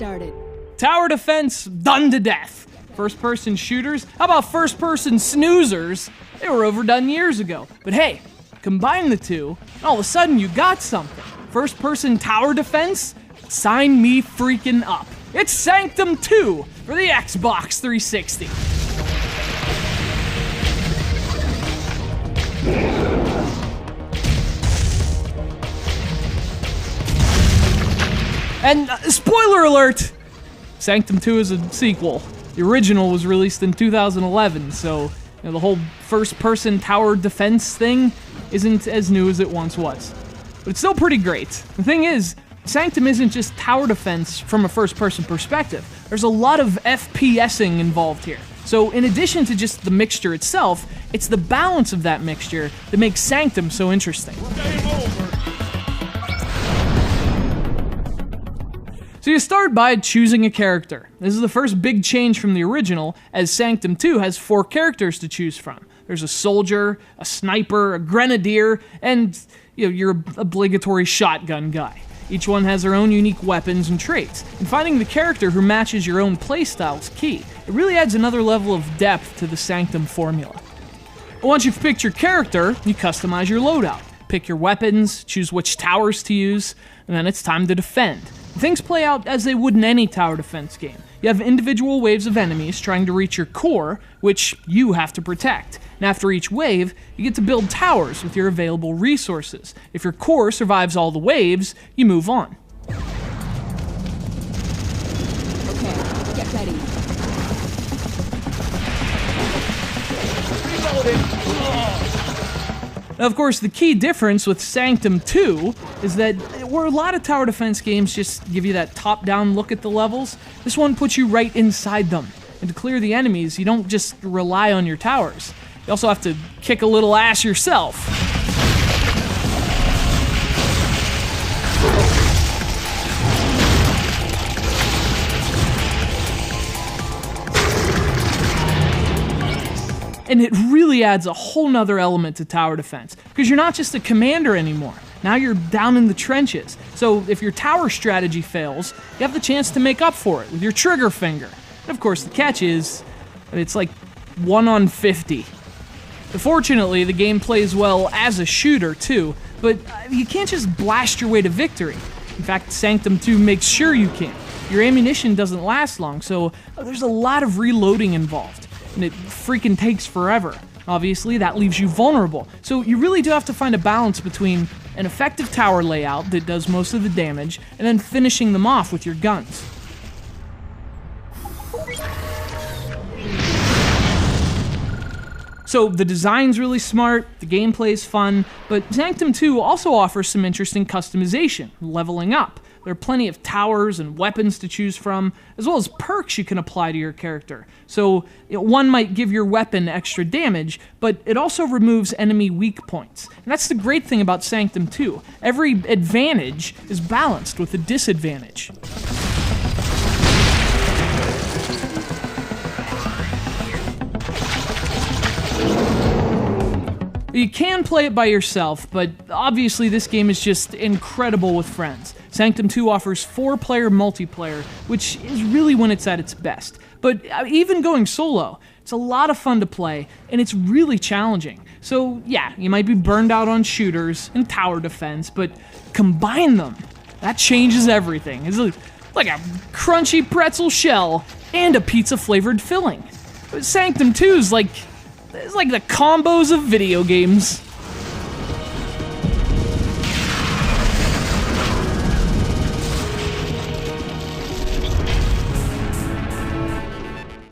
started. Tower defense, done to death. First-person shooters, how about first-person snoozers? They were overdone years ago. But hey, combine the two, and all of a sudden you got something. First-person tower defense? Sign me freaking up. It's Sanctum 2 for the Xbox 360. And spoiler alert, Sanctum 2 is a sequel. The original was released in 2011, so the whole first-person tower defense thing isn't as new as it once was. But it's still pretty great. The thing is, Sanctum isn't just tower defense from a first-person perspective. There's a lot of FPSing involved here. So in addition to just the mixture itself, it's the balance of that mixture that makes Sanctum so interesting. Game over. So you start by choosing a character. This is the first big change from the original, as Sanctum 2 has 4 characters to choose from. There's a soldier, a sniper, a grenadier, and your obligatory shotgun guy. Each one has their own unique weapons and traits, and finding the character who matches your own playstyle is key. It really adds another level of depth to the Sanctum formula. But once you've picked your character, you customize your loadout. Pick your weapons, choose which towers to use, and then it's time to defend. Things play out as they would in any tower defense game. You have individual waves of enemies trying to reach your core, which you have to protect. And after each wave, you get to build towers with your available resources. If your core survives all the waves, you move on. Okay, get ready. Now, of course, the key difference with Sanctum 2 is that where a lot of tower defense games just give you that top-down look at the levels, this one puts you right inside them. And to clear the enemies, you don't just rely on your towers. You also have to kick a little ass yourself. And it really adds a whole nother element to tower defense, because you're not just a commander anymore. Now you're down in the trenches. So if your tower strategy fails, you have the chance to make up for it with your trigger finger. And of course, the catch is that it's like 1 on 50. Fortunately, the game plays well as a shooter too, but you can't just blast your way to victory. In fact, Sanctum 2 makes sure you can. Your ammunition doesn't last long, so there's a lot of reloading involved. And it freaking takes forever. Obviously, that leaves you vulnerable. So you really do have to find a balance between an effective tower layout that does most of the damage, and then finishing them off with your guns. So the design's really smart, the gameplay's fun, but Sanctum 2 also offers some interesting customization, leveling up. There are plenty of towers and weapons to choose from, as well as perks you can apply to your character. So one might give your weapon extra damage, but it also removes enemy weak points. And that's the great thing about Sanctum 2. Every advantage is balanced with a disadvantage. You can play it by yourself, but obviously this game is just incredible with friends. Sanctum 2 offers 4-player multiplayer, which is really when it's at its best. But even going solo, it's a lot of fun to play, and it's really challenging. So yeah, you might be burned out on shooters and tower defense, but combine them. That changes everything. It's like a crunchy pretzel shell and a pizza-flavored filling. Sanctum 2 is like the combos of video games.